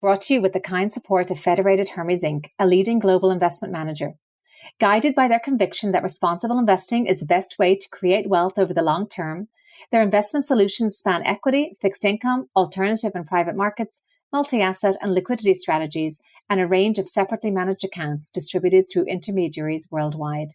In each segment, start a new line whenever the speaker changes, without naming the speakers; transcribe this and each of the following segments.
brought to you with the kind support of Federated Hermes Inc., a leading global investment manager. Guided by their conviction that responsible investing is the best way to create wealth over the long term, their investment solutions span equity, fixed income, alternative and private markets, multi-asset and liquidity strategies, and a range of separately managed accounts distributed through intermediaries worldwide.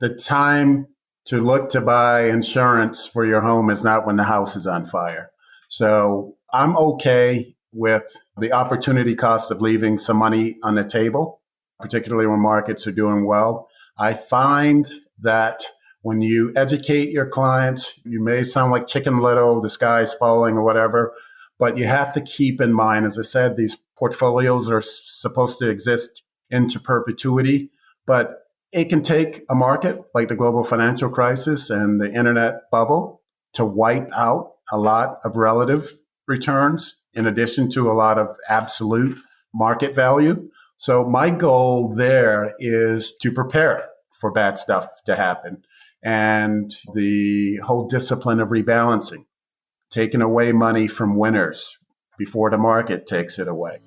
The time to look to buy insurance for your home is not when the house is on fire. So I'm okay with the opportunity cost of leaving some money on the table, particularly when markets are doing well. I find that when you educate your clients, you may sound like Chicken Little, the sky's falling or whatever, but you have to keep in mind, as I said, these portfolios are supposed to exist into perpetuity, but it can take a market like the global financial crisis and the internet bubble to wipe out a lot of relative returns in addition to a lot of absolute market value. So my goal there is to prepare for bad stuff to happen. And the whole discipline of rebalancing, taking away money from winners before the market takes it away.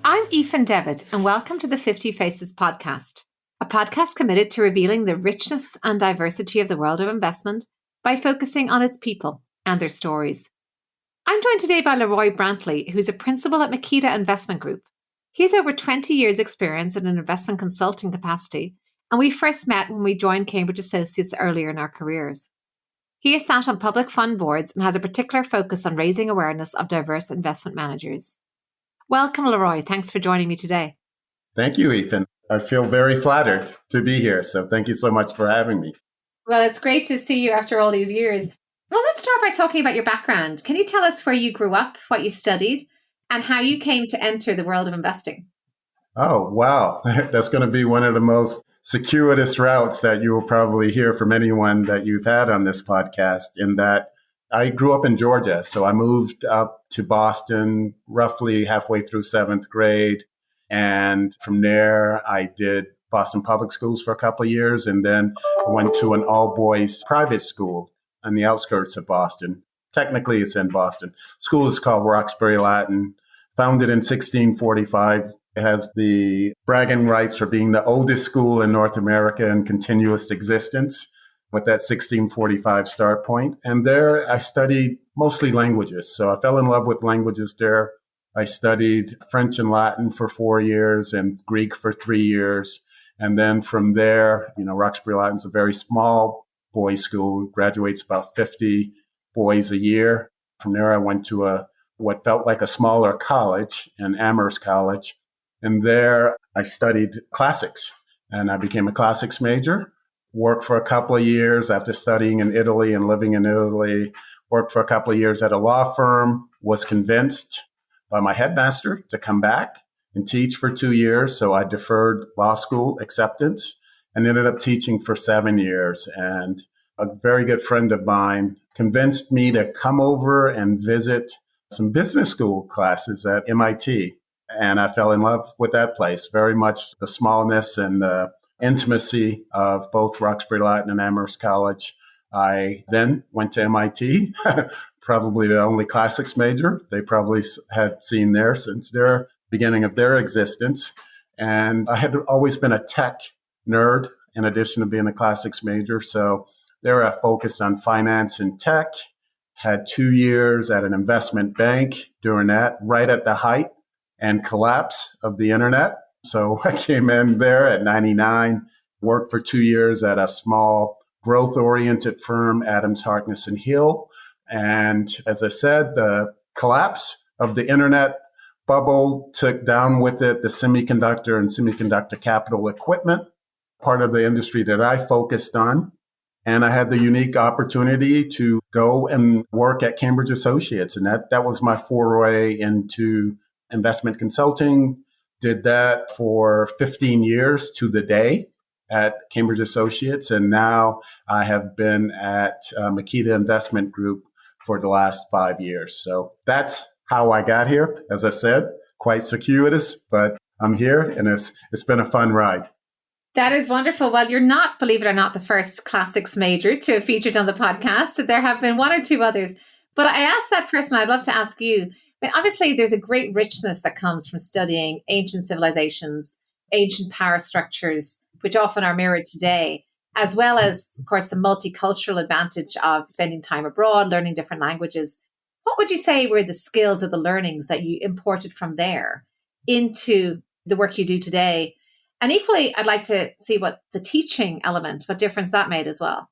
I'm Aoife Devitt, and welcome to the 50 Faces podcast, a podcast committed to revealing the richness and diversity of the world of investment by focusing on its people and their stories. I'm joined today by LaRoy Brantley, who's a principal at Meketa Investment Group. He has over 20 years' experience in an investment consulting capacity, and we first met when we joined Cambridge Associates earlier in our careers. He has sat on public fund boards and has a particular focus on raising awareness of diverse investment managers. Welcome, LaRoy. Thanks for joining me today.
Thank you, Ethan. I feel very flattered to be here. So thank you so much for having me.
Well, it's great to see you after all these years. Well, let's start by talking about your background. Can you tell us where you grew up, what you studied, and how you came to enter the world of investing?
Oh, wow. That's going to be one of the most circuitous routes that you will probably hear from anyone that you've had on this podcast, in that I grew up in Georgia. So I moved up to Boston roughly halfway through seventh grade. And from there, I did Boston public schools for a couple of years, and then went to an all-boys private school on the outskirts of Boston. Technically, it's in Boston. School is called Roxbury Latin, founded in 1645. It has the bragging rights for being the oldest school in North America in continuous existence, with that 1645 start point. And there I studied mostly languages. So I fell in love with languages there. I studied French and Latin for 4 years and Greek for 3 years. And then from there, Roxbury Latin is a very small boys' school, graduates about 50 boys a year. From there, I went to what felt like a smaller college, an Amherst College. And there I studied classics, and I became a classics major. Worked for a couple of years after studying in Italy and living in Italy. Worked for a couple of years at a law firm, was convinced by my headmaster to come back and teach for 2 years. So I deferred law school acceptance and ended up teaching for 7 years. And a very good friend of mine convinced me to come over and visit some business school classes at MIT. And I fell in love with that place, very much the smallness and the intimacy of both Roxbury Latin and Amherst College. I then went to MIT, probably the only classics major they probably had seen there since their beginning of their existence. And I had always been a tech nerd in addition to being a classics major. So there I focused on finance and tech, had 2 years at an investment bank during that, right at the height and collapse of the internet. So I came in there at 99, worked for 2 years at a small growth-oriented firm, Adams, Harkness and Hill. And as I said, the collapse of the internet bubble took down with it the semiconductor and semiconductor capital equipment, part of the industry that I focused on. And I had the unique opportunity to go and work at Cambridge Associates. And that was my foray into investment consulting. Did that for 15 years to the day at Cambridge Associates. And now I have been at Meketa Investment Group for the last 5 years. So that's how I got here. As I said, quite circuitous, but I'm here and it's been a fun ride.
That is wonderful. Well, you're not, believe it or not, the first classics major to have featured on the podcast. There have been one or two others. But I asked that person, I'd love to ask you. I mean, obviously, there's a great richness that comes from studying ancient civilizations, ancient power structures, which often are mirrored today, as well as, of course, the multicultural advantage of spending time abroad, learning different languages. What would you say were the skills or the learnings that you imported from there into the work you do today? And equally, I'd like to see what the teaching element, what difference that made as well.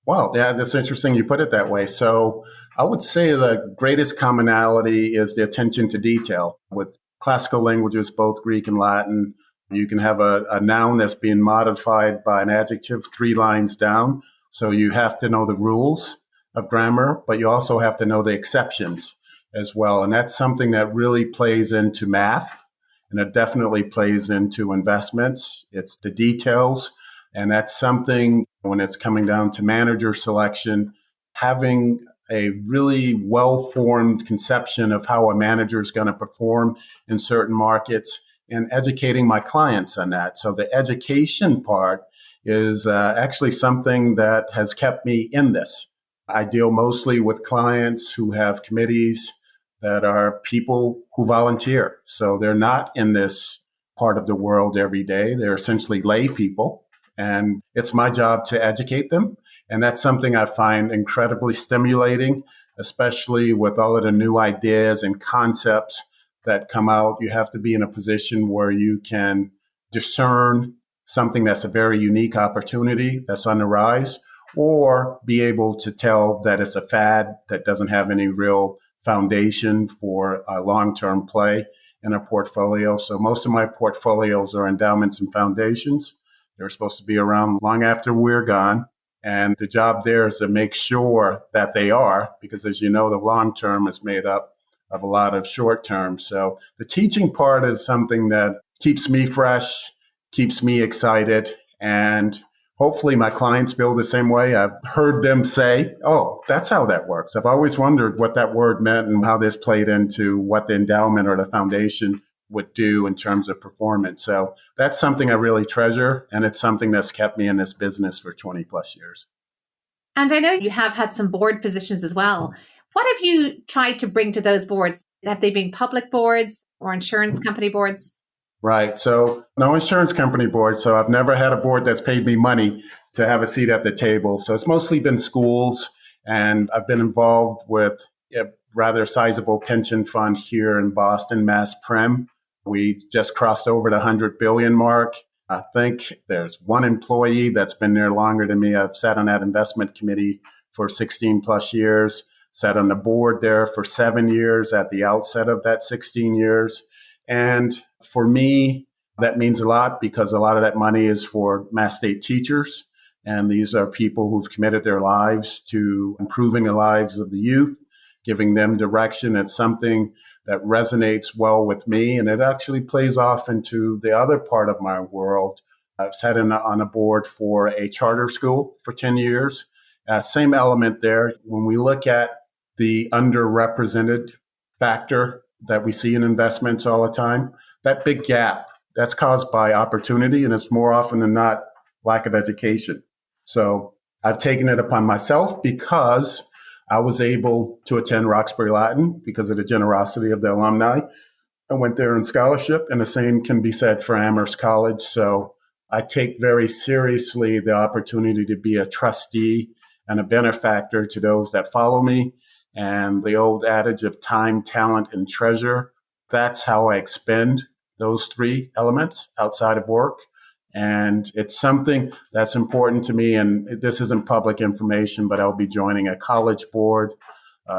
Wow, yeah, that's interesting you put it that way. So I would say the greatest commonality is the attention to detail. With classical languages, both Greek and Latin, you can have a noun that's being modified by an adjective 3 lines down. So you have to know the rules of grammar, but you also have to know the exceptions as well. And that's something that really plays into math, and it definitely plays into investments. It's the details. And that's something when it's coming down to manager selection, having a really well-formed conception of how a manager is going to perform in certain markets and educating my clients on that. So the education part is actually something that has kept me in this. I deal mostly with clients who have committees that are people who volunteer. So they're not in this part of the world every day. They're essentially lay people. And it's my job to educate them. And that's something I find incredibly stimulating, especially with all of the new ideas and concepts that come out. You have to be in a position where you can discern something that's a very unique opportunity that's on the rise, or be able to tell that it's a fad that doesn't have any real foundation for a long-term play in a portfolio. So most of my portfolios are endowments and foundations. They're supposed to be around long after we're gone. And the job there is to make sure that they are, because as you know, the long term is made up of a lot of short term. So the teaching part is something that keeps me fresh, keeps me excited, and hopefully my clients feel the same way. I've heard them say, oh, that's how that works. I've always wondered what that word meant and how this played into what the endowment or the foundation would do in terms of performance. So that's something I really treasure, and it's something that's kept me in this business for 20 plus years.
And I know you have had some board positions as well. What have you tried to bring to those boards? Have they been public boards or insurance company boards?
Right. So no insurance company board. So I've never had a board that's paid me money to have a seat at the table. So it's mostly been schools, and I've been involved with a rather sizable pension fund here in Boston, Mass Prem. We just crossed over the 100 billion mark. I think there's one employee that's been there longer than me. I've sat on that investment committee for 16 plus years, sat on the board there for 7 years at the outset of that 16 years. And for me, that means a lot because a lot of that money is for Mass State teachers. And these are people who've committed their lives to improving the lives of the youth, giving them direction. It's something that resonates well with me, and it actually plays off into the other part of my world. I've sat on a board for a charter school for 10 years. Same element there. When we look at the underrepresented factor that we see in investments all the time, that big gap, that's caused by opportunity, and it's more often than not lack of education. So I've taken it upon myself because I was able to attend Roxbury Latin because of the generosity of the alumni. I went there in scholarship, and the same can be said for Amherst College. So I take very seriously the opportunity to be a trustee and a benefactor to those that follow me. And the old adage of time, talent, and treasure, that's how I expend those 3 elements outside of work. And it's something that's important to me. And this isn't public information, but I'll be joining a college board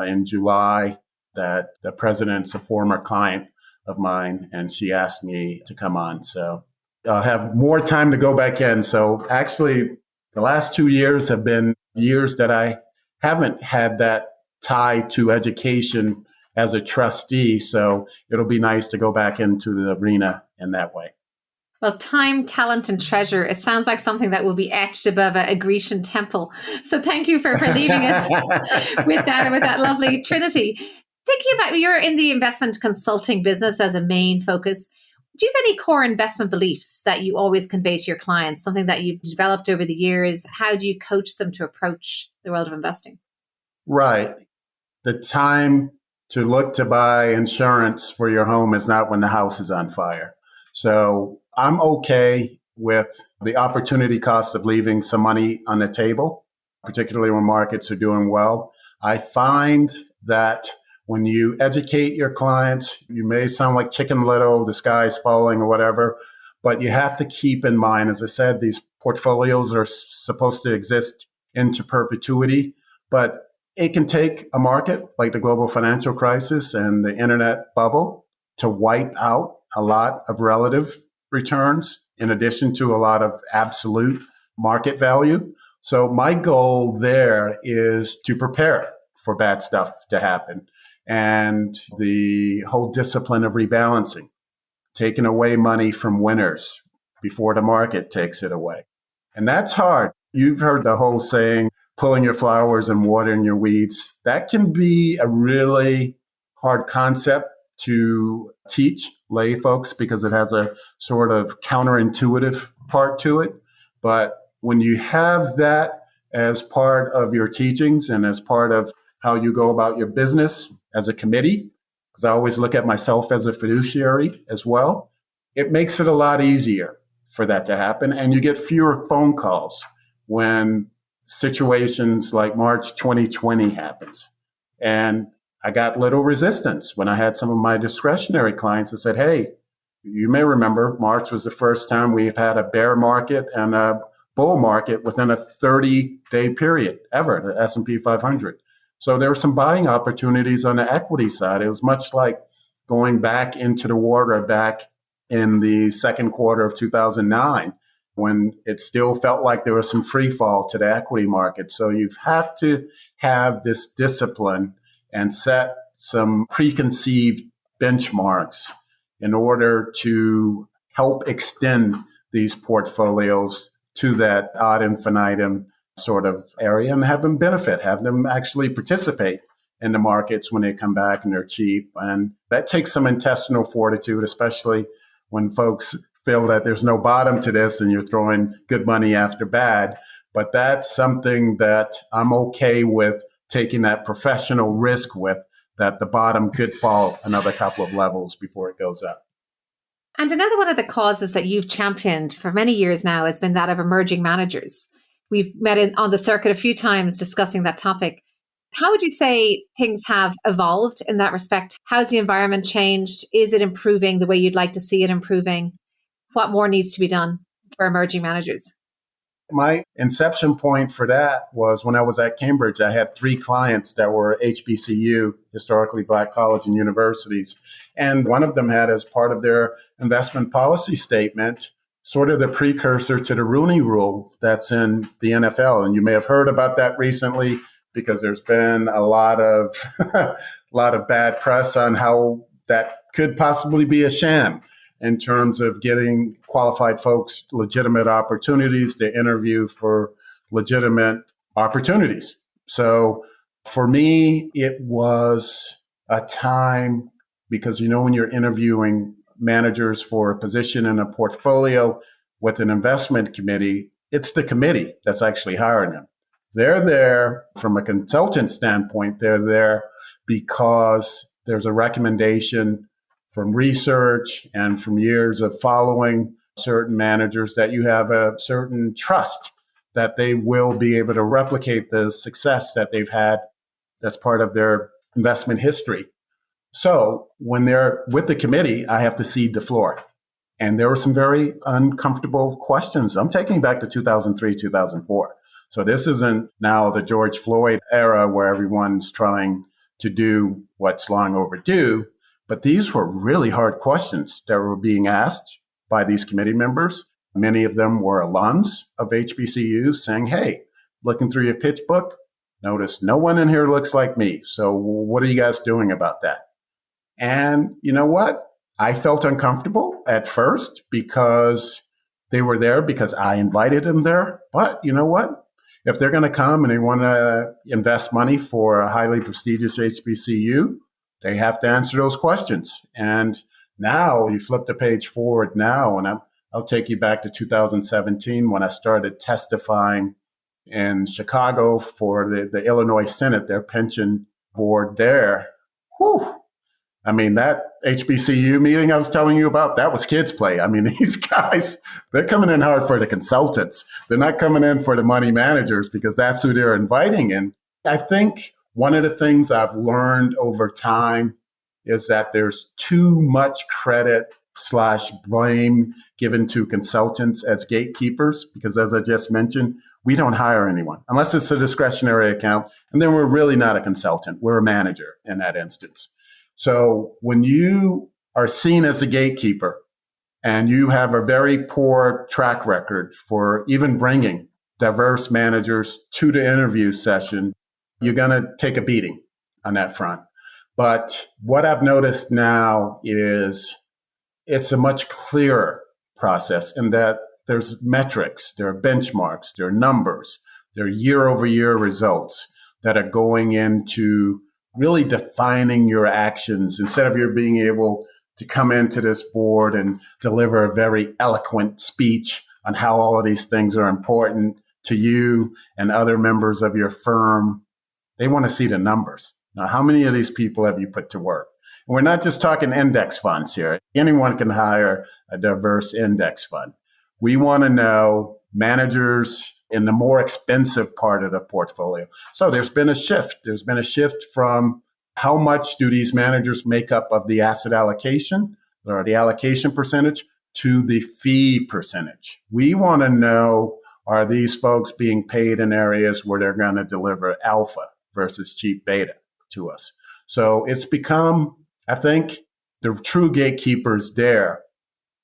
in July that the president's a former client of mine, and she asked me to come on. So I'll have more time to go back in. So actually, the last 2 years have been years that I haven't had that tie to education as a trustee. So it'll be nice to go back into the arena in that way.
Well, time, talent, and treasure. It sounds like something that will be etched above a Grecian temple. So thank you for leaving us with that lovely trinity. Thinking about you're in the investment consulting business as a main focus. Do you have any core investment beliefs that you always convey to your clients, something that you've developed over the years? How do you coach them to approach the world of investing?
Right. The time to look to buy insurance for your home is not when the house is on fire. So I'm okay with the opportunity cost of leaving some money on the table, particularly when markets are doing well. I find that when you educate your clients, you may sound like Chicken Little, the sky's falling or whatever, but you have to keep in mind, as I said, these portfolios are supposed to exist into perpetuity, but it can take a market like the global financial crisis and the internet bubble to wipe out a lot of relative returns in addition to a lot of absolute market value. So my goal there is to prepare for bad stuff to happen. And the whole discipline of rebalancing, taking away money from winners before the market takes it away. And that's hard. You've heard the whole saying, pulling your flowers and watering your weeds. That can be a really hard concept to teach lay folks because it has a sort of counterintuitive part to it. But when you have that as part of your teachings and as part of how you go about your business as a committee, because I always look at myself as a fiduciary as well, it makes it a lot easier for that to happen. And you get fewer phone calls when situations like March 2020 happens. And I got little resistance when I had some of my discretionary clients that said, hey, you may remember March was the first time we've had a bear market and a bull market within a 30-day period ever, the S&P 500. So there were some buying opportunities on the equity side. It was much like going back into the water back in the second quarter of 2009, when it still felt like there was some free fall to the equity market. So you have to have this discipline and set some preconceived benchmarks in order to help extend these portfolios to that ad infinitum sort of area and have them benefit, have them actually participate in the markets when they come back and they're cheap. And that takes some intestinal fortitude, especially when folks feel that there's no bottom to this and you're throwing good money after bad. But that's something that I'm okay with taking that professional risk with, that the bottom could fall another couple of levels before it goes up.
And another one of the causes that you've championed for many years now has been that of emerging managers. We've met on the circuit a few times discussing that topic. How would you say things have evolved in that respect? How's the environment changed? Is it improving the way you'd like to see it improving? What more needs to be done for emerging managers?
My inception point for that was when I was at Cambridge. I had 3 clients that were HBCU, historically Black college and universities. And one of them had as part of their investment policy statement sort of the precursor to the Rooney Rule that's in the NFL. And you may have heard about that recently because there's been a lot of bad press on how that could possibly be a sham in terms of getting qualified folks legitimate opportunities to interview for legitimate opportunities. So for me, it was a time because, when you're interviewing managers for a position in a portfolio with an investment committee, it's the committee that's actually hiring them. They're there from a consultant standpoint. They're there because there's a recommendation from research and from years of following certain managers that you have a certain trust that they will be able to replicate the success that they've had as part of their investment history. So when they're with the committee, I have to cede the floor. And there were some very uncomfortable questions. I'm taking back to 2003, 2004. So this isn't now the George Floyd era where everyone's trying to do what's long overdue. But these were really hard questions that were being asked by these committee members. Many of them were alums of HBCUs saying, hey, looking through your pitch book, notice no one in here looks like me. So what are you guys doing about that? And you know what? I felt uncomfortable at first because they were there because I invited them there. But you know what? If they're going to come and they want to invest money for a highly prestigious HBCU, They have to answer those questions. And now you flip the page forward now, and I'll take you back to 2017 when I started testifying in Chicago for the Illinois Senate, their pension board there. Whew. I mean, that HBCU meeting I was telling you about, that was kids' play. I mean, these guys, they're coming in hard for the consultants. They're not coming in for the money managers because that's who they're inviting. And I think one of the things I've learned over time is that there's too much credit/blame given to consultants as gatekeepers, because as I just mentioned, we don't hire anyone unless it's a discretionary account. And then we're really not a consultant. We're a manager in that instance. So when you are seen as a gatekeeper and you have a very poor track record for even bringing diverse managers to the interview session, you're going to take a beating on that front. But what I've noticed now is it's a much clearer process in that there's metrics, there are benchmarks, there are numbers, there are year-over-year results that are going into really defining your actions instead of you being able to come into this board and deliver a very eloquent speech on how all of these things are important to you and other members of your firm. They want to see the numbers. Now, how many of these people have you put to work? And we're not just talking index funds here. Anyone can hire a diverse index fund. We want to know managers in the more expensive part of the portfolio. So there's been a shift. There's been a shift from how much do these managers make up of the asset allocation or the allocation percentage to the fee percentage. We want to know, are these folks being paid in areas where they're going to deliver alpha versus cheap beta to us? So it's become, I think, the true gatekeepers there.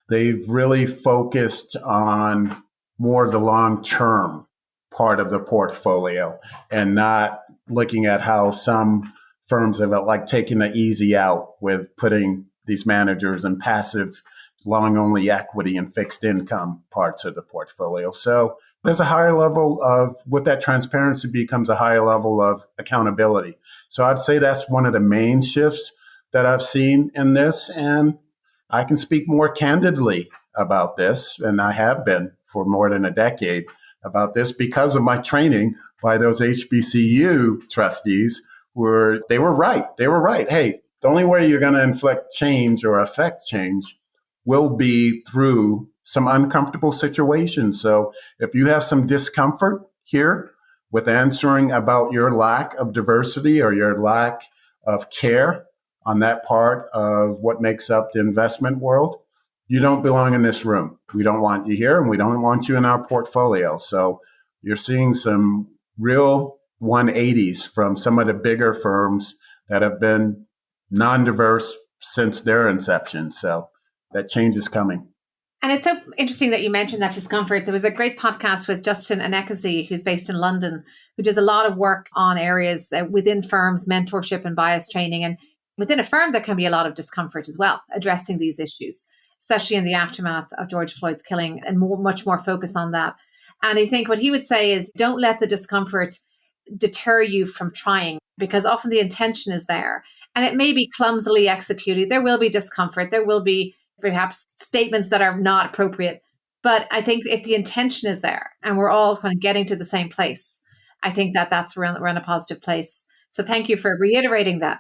They've really focused on more of the long-term part of the portfolio and not looking at how some firms have like taken the easy out with putting these managers in passive, long-only equity and fixed income parts of the portfolio. So there's a higher level of, with that transparency becomes a higher level of accountability. So I'd say that's one of the main shifts that I've seen in this. And I can speak more candidly about this, and I have been for more than a decade about this because of my training by those HBCU trustees where they were right. They were right. Hey, the only way you're going to inflict change or affect change will be through some uncomfortable situations. So if you have some discomfort here with answering about your lack of diversity or your lack of care on that part of what makes up the investment world, you don't belong in this room. We don't want you here, and we don't want you in our portfolio. So you're seeing some real 180s from some of the bigger firms that have been non-diverse since their inception. So that change is coming.
And it's so interesting that you mentioned that discomfort. There was a great podcast with Justin Anekasi, who's based in London, who does a lot of work on areas within firms, mentorship and bias training. And within a firm, there can be a lot of discomfort as well, addressing these issues, especially in the aftermath of George Floyd's killing, and much more focus on that. And I think what he would say is, don't let the discomfort deter you from trying, because often the intention is there and it may be clumsily executed. There will be discomfort. There will be perhaps statements that are not appropriate. But I think if the intention is there and we're all kind of getting to the same place, I think that we're in a positive place. So thank you for reiterating that.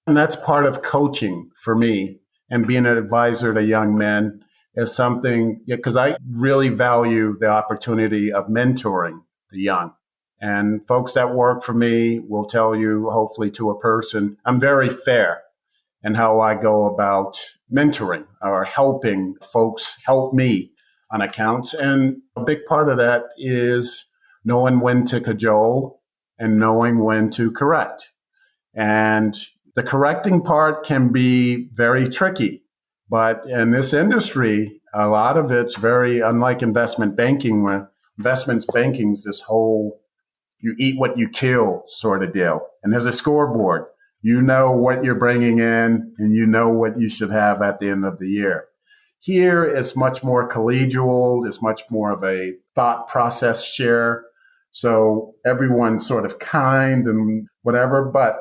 And that's part of coaching for me, and being an advisor to young men is something, because I really value the opportunity of mentoring the young. And folks that work for me will tell you, hopefully to a person, I'm very fair in how I go about mentoring or helping folks help me on accounts. And a big part of that is knowing when to cajole and knowing when to correct. And the correcting part can be very tricky. But in this industry, a lot of it's very unlike investment banking, where investments banking is this whole you eat what you kill sort of deal. And there's a scoreboard. You know what you're bringing in and you know what you should have at the end of the year. Here it's much more collegial. It's much more of a thought process share. So everyone's sort of kind and whatever, but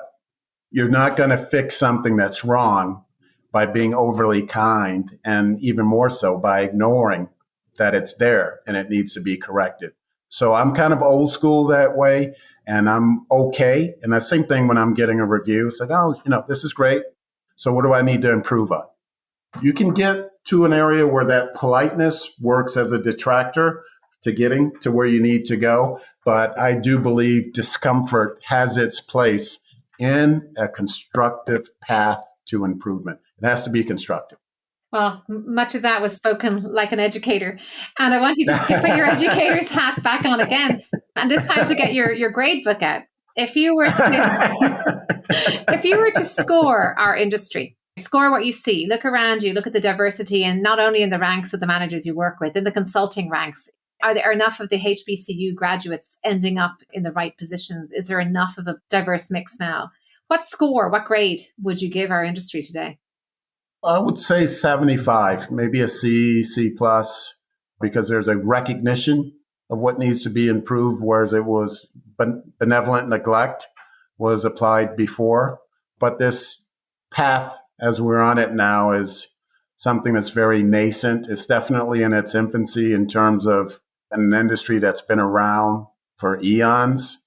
You're not going to fix something that's wrong by being overly kind, and even more so by ignoring that it's there and it needs to be corrected. So I'm kind of old school that way, and I'm okay. And the same thing when I'm getting a review. It's like, oh, this is great. So what do I need to improve on? You can get to an area where that politeness works as a detractor to getting to where you need to go. But I do believe discomfort has its place in a constructive path to improvement. It has to be constructive.
Well, much of that was spoken like an educator. And I want you to put your educator's hat back on again. And this time to get your grade book out. If you were to score our industry, score what you see, look around you, look at the diversity, and not only in the ranks of the managers you work with, in the consulting ranks, are there enough of the HBCU graduates ending up in the right positions? Is there enough of a diverse mix now? What score, what grade would you give our industry today?
I would say 75, maybe a C plus, because there's a recognition of what needs to be improved, whereas it was benevolent neglect was applied before. But this path, as we're on it now, is something that's very nascent. It's definitely in its infancy in terms of an industry that's been around for eons.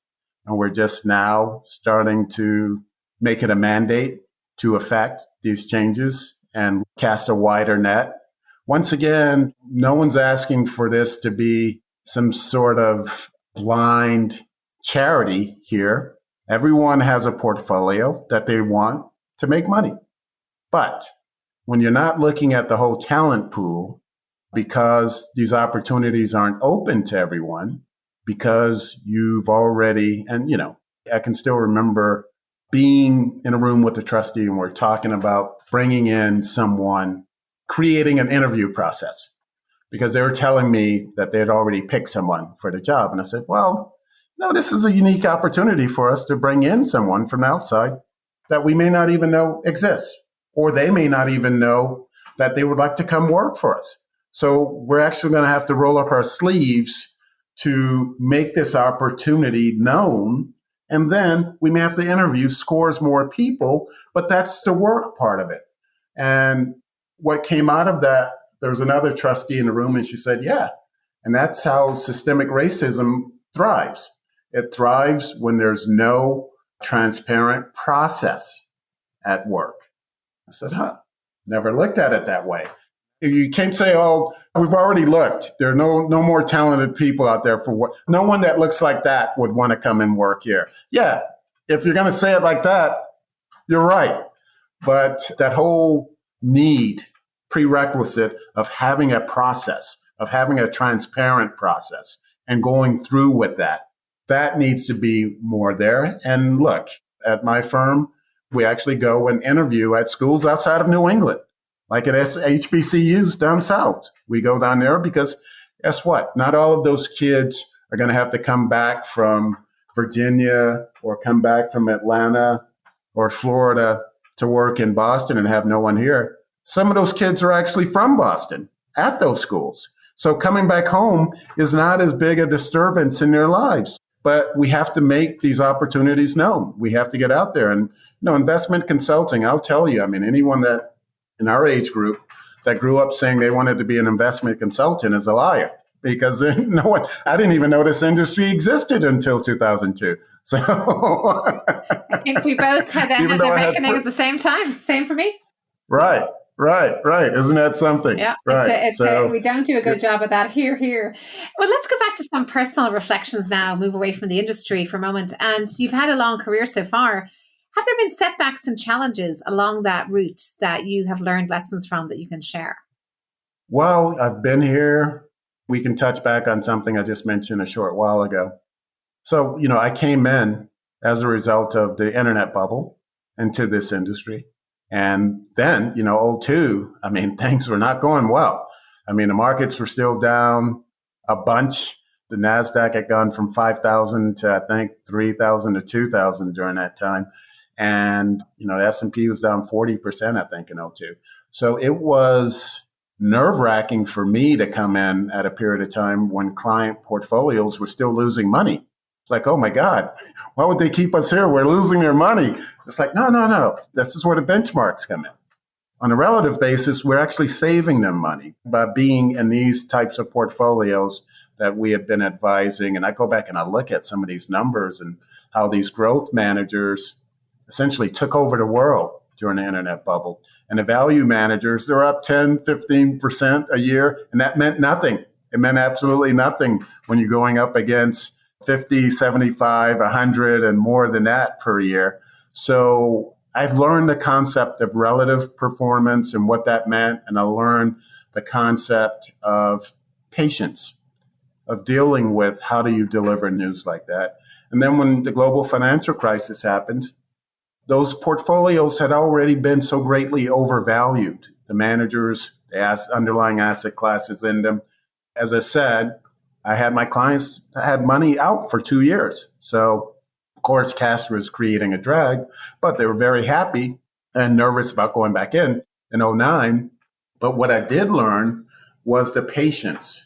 And we're just now starting to make it a mandate to affect these changes and cast a wider net. Once again, no one's asking for this to be some sort of blind charity here. Everyone has a portfolio that they want to make money. But when you're not looking at the whole talent pool, because these opportunities aren't open to everyone, because you've already, and I can still remember being in a room with the trustee and we're talking about bringing in someone, creating an interview process, because they were telling me that they had already picked someone for the job. And I said, well, no, this is a unique opportunity for us to bring in someone from outside that we may not even know exists, or they may not even know that they would like to come work for us. So we're actually going to have to roll up our sleeves to make this opportunity known. And then we may have to interview scores more people, but that's the work part of it. And what came out of that, there was another trustee in the room and she said, yeah, and that's how systemic racism thrives. It thrives when there's no transparent process at work. I said, never looked at it that way. You can't say, oh, we've already looked. There are no more talented people out there for what. No one that looks like that would want to come and work here. Yeah, if you're going to say it like that, you're right. But that whole prerequisite of having a process, of having a transparent process and going through with that needs to be more there. And look, at my firm, we actually go and interview at schools outside of New England. Like at HBCUs down south. We go down there because guess what? Not all of those kids are going to have to come back from Virginia or come back from Atlanta or Florida to work in Boston and have no one here. Some of those kids are actually from Boston at those schools. So coming back home is not as big a disturbance in their lives. But we have to make these opportunities known. We have to get out there. And investment consulting, I'll tell you, anyone that in our age group that grew up saying they wanted to be an investment consultant is a liar, because I didn't even know this industry existed until 2002. So
I think we both had the reckoning at the same time. Same for me.
Right. Isn't that something?
Yeah,
right.
We don't do a good job of that. Here. Well, let's go back to some personal reflections now, move away from the industry for a moment. And you've had a long career so far. Have there been setbacks and challenges along that route that you have learned lessons from that you can share?
Well, I've been here. We can touch back on something I just mentioned a short while ago. So, I came in as a result of the internet bubble into this industry. And then, 2002, things were not going well. The markets were still down a bunch. The NASDAQ had gone from 5,000 to, I think, 3,000 to 2,000 during that time. And, the S&P was down 40%, I think, in 2002. So it was nerve-wracking for me to come in at a period of time when client portfolios were still losing money. It's like, oh my God, why would they keep us here? We're losing their money. It's like, no, no, no. This is where the benchmarks come in. On a relative basis, we're actually saving them money by being in these types of portfolios that we have been advising. And I go back and I look at some of these numbers and how these growth managers essentially took over the world during the internet bubble. And the value managers, they're up 10, 15% a year. And that meant nothing. It meant absolutely nothing when you're going up against 50, 75, 100, and more than that per year. So I've learned the concept of relative performance and what that meant. And I learned the concept of patience, of dealing with how do you deliver news like that. And then when the global financial crisis happened, those portfolios had already been so greatly overvalued. The managers, the underlying asset classes in them. As I said, I had my clients had money out for 2 years. So, of course, cash was creating a drag, but they were very happy and nervous about going back in '09. But what I did learn was the patience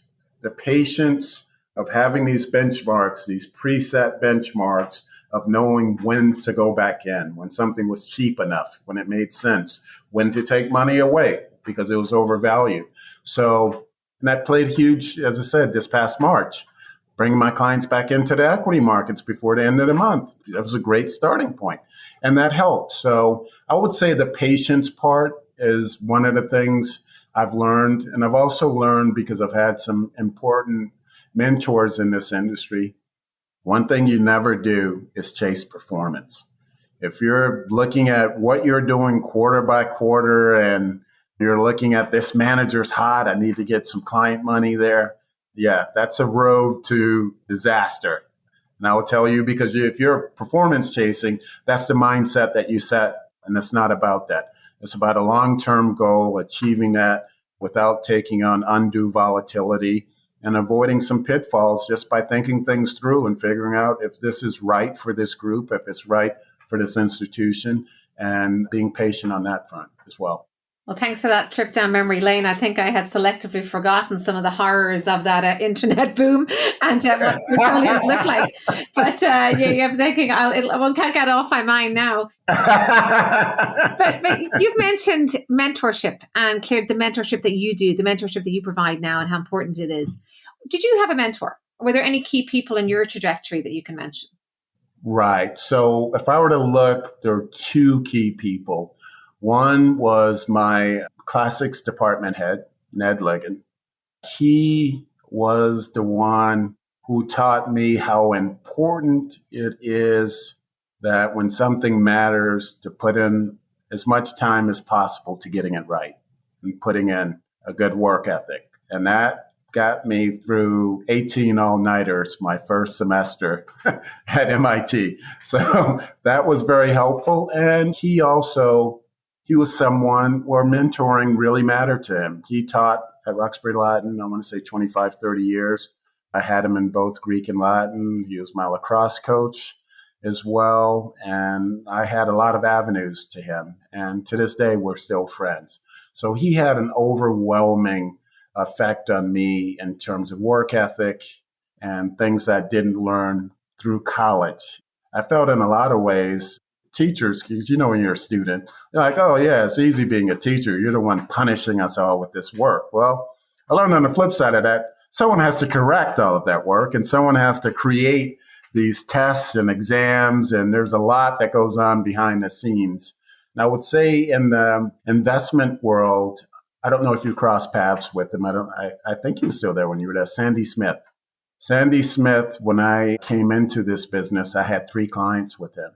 of having these benchmarks, these preset benchmarks, of knowing when to go back in, when something was cheap enough, when it made sense, when to take money away because it was overvalued. So, and that played huge, as I said, this past March, bringing my clients back into the equity markets before the end of the month. That was a great starting point. And that helped. So I would say the patience part is one of the things I've learned. And I've also learned because I've had some important mentors in this industry. One thing you never do is chase performance. If you're looking at what you're doing quarter by quarter and you're looking at this manager's hot, I need to get some client money there. Yeah, that's a road to disaster. And I will tell you, because if you're performance chasing, that's the mindset that you set. And it's not about that. It's about a long-term goal, achieving that without taking on undue volatility and avoiding some pitfalls just by thinking things through and figuring out if this is right for this group, if it's right for this institution, and being patient on that front as well.
Well, thanks for that trip down memory lane. I think I had selectively forgotten some of the horrors of that internet boom and what portfolios look like. But I'm thinking I can't get off my mind now. but you've mentioned mentorship and cleared the mentorship that you do, the mentorship that you provide now and how important it is. Did you have a mentor? Were there any key people in your trajectory that you can mention?
Right. So if I were to look, there are two key people. One was my classics department head, Ned Ligon. He was the one who taught me how important it is that when something matters to put in as much time as possible to getting it right and putting in a good work ethic. And that got me through 18 all-nighters my first semester at MIT. So that was very helpful. And he was someone where mentoring really mattered to him. He taught at Roxbury Latin, I want to say 25, 30 years. I had him in both Greek and Latin. He was my lacrosse coach as well. And I had a lot of avenues to him. And to this day, we're still friends. So he had an overwhelming effect on me in terms of work ethic and things that I didn't learn through college. I felt in a lot of ways, teachers, because when you're a student, you're like, oh yeah, it's easy being a teacher. You're the one punishing us all with this work. Well, I learned on the flip side of that, someone has to correct all of that work and someone has to create these tests and exams. And there's a lot that goes on behind the scenes. And I would say in the investment world, I don't know if you crossed paths with him. I think he was still there when you were there. Sandy Smith. Sandy Smith, when I came into this business, I had 3 clients with him.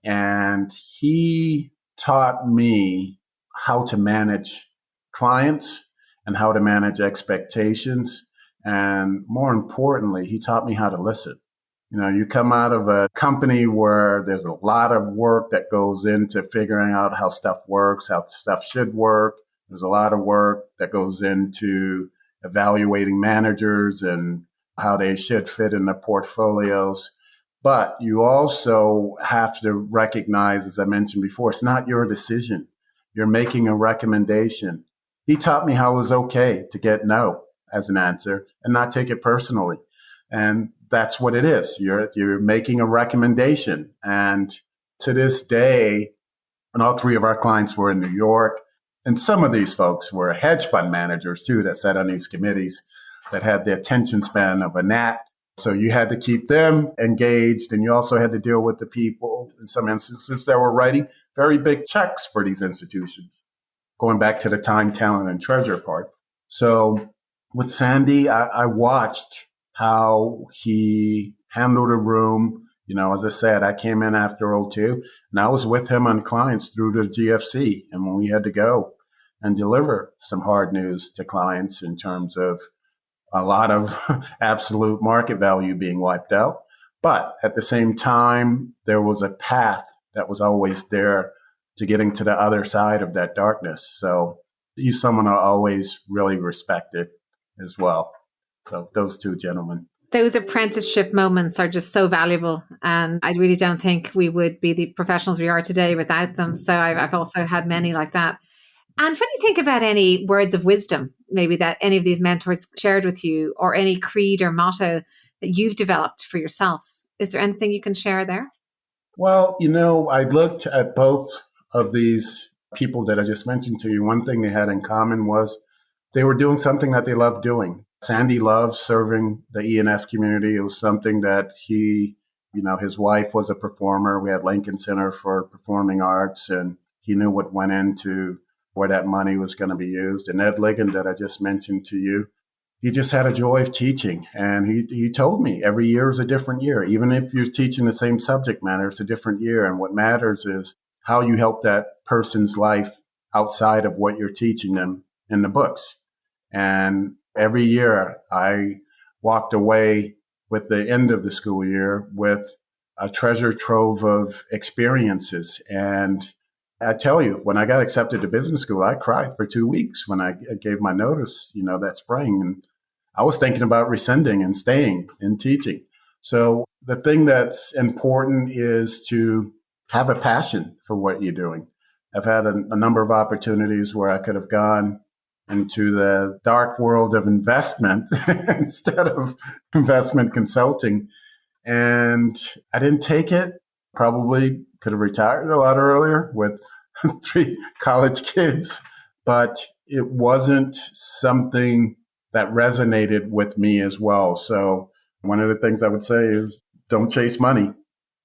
And he taught me how to manage clients and how to manage expectations. And more importantly, he taught me how to listen. You come out of a company where there's a lot of work that goes into figuring out how stuff works, how stuff should work. There's a lot of work that goes into evaluating managers and how they should fit in the portfolios. But you also have to recognize, as I mentioned before, it's not your decision. You're making a recommendation. He taught me how it was okay to get no as an answer and not take it personally. And that's what it is. You're making a recommendation. And to this day, and all three of our clients were in New York, and some of these folks were hedge fund managers too that sat on these committees that had the attention span of a gnat. So you had to keep them engaged, and you also had to deal with the people, in some instances, that were writing very big checks for these institutions, going back to the time, talent, and treasure part. So with Sandy, I watched how he handled a room. As I said, I came in after '02, and I was with him on clients through the GFC. And when we had to go and deliver some hard news to clients in terms of a lot of absolute market value being wiped out. But at the same time, there was a path that was always there to getting to the other side of that darkness. So he's someone I always really respected as well. So those two gentlemen.
Those apprenticeship moments are just so valuable. And I really don't think we would be the professionals we are today without them. So I've also had many like that. And when you think about any words of wisdom, maybe that any of these mentors shared with you, or any creed or motto that you've developed for yourself, is there anything you can share there?
Well, I looked at both of these people that I just mentioned to you. One thing they had in common was they were doing something that they loved doing. Sandy loved serving the E&F community. It was something that his wife was a performer. We had Lincoln Center for Performing Arts, and he knew what went into where that money was going to be used. And Ed Ligon, that I just mentioned to you, he just had a joy of teaching. And he told me every year is a different year. Even if you're teaching the same subject matter, it's a different year. And what matters is how you help that person's life outside of what you're teaching them in the books. And every year I walked away with the end of the school year with a treasure trove of experiences. And I tell you, when I got accepted to business school, I cried for 2 weeks when I gave my notice, that spring. And I was thinking about rescinding and staying and teaching. So the thing that's important is to have a passion for what you're doing. I've had a number of opportunities where I could have gone into the dark world of investment instead of investment consulting. And I didn't take it. Probably could have retired a lot earlier with 3 college kids, but it wasn't something that resonated with me as well. So one of the things I would say is don't chase money.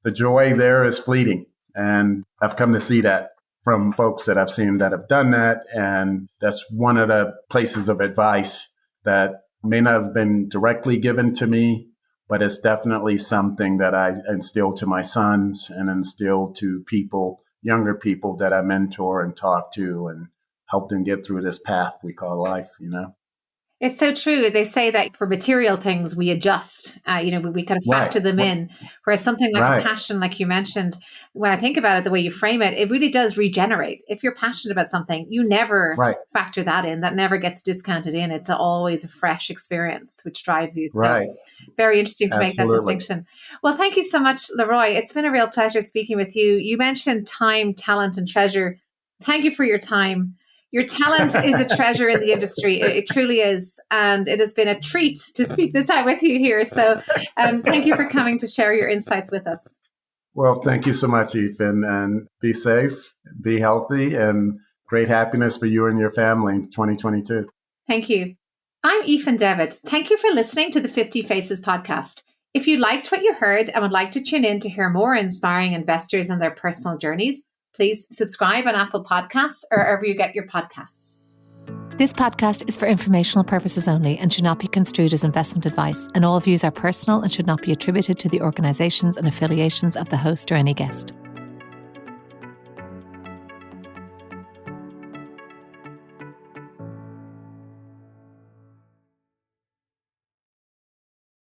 The joy there is fleeting. And I've come to see that from folks that I've seen that have done that. And that's one of the places of advice that may not have been directly given to me, but it's definitely something that I instill to my sons and instill to people, younger people that I mentor and talk to and help them get through this path we call life,
It's so true. They say that for material things, we adjust, we kind of factor them in. Whereas something like a passion, like you mentioned, when I think about it, the way you frame it, it really does regenerate. If you're passionate about something, you never factor that in. That never gets discounted in. It's always a fresh experience, which drives you. So very interesting to make that distinction. Well, thank you so much, LaRoy. It's been a real pleasure speaking with you. You mentioned time, talent, and treasure. Thank you for your time. Your talent is a treasure in the industry. It truly is. And it has been a treat to speak this time with you here. So thank you for coming to share your insights with us.
Well, thank you so much, Ethan. And be safe, be healthy, and great happiness for you and your family in 2022.
Thank you. I'm Ethan Devitt. Thank you for listening to the 50 Faces podcast. If you liked what you heard and would like to tune in to hear more inspiring investors and their personal journeys, please subscribe on Apple Podcasts or wherever you get your podcasts. This podcast is for informational purposes only and should not be construed as investment advice, and all views are personal and should not be attributed to the organizations and affiliations of the host or any guest.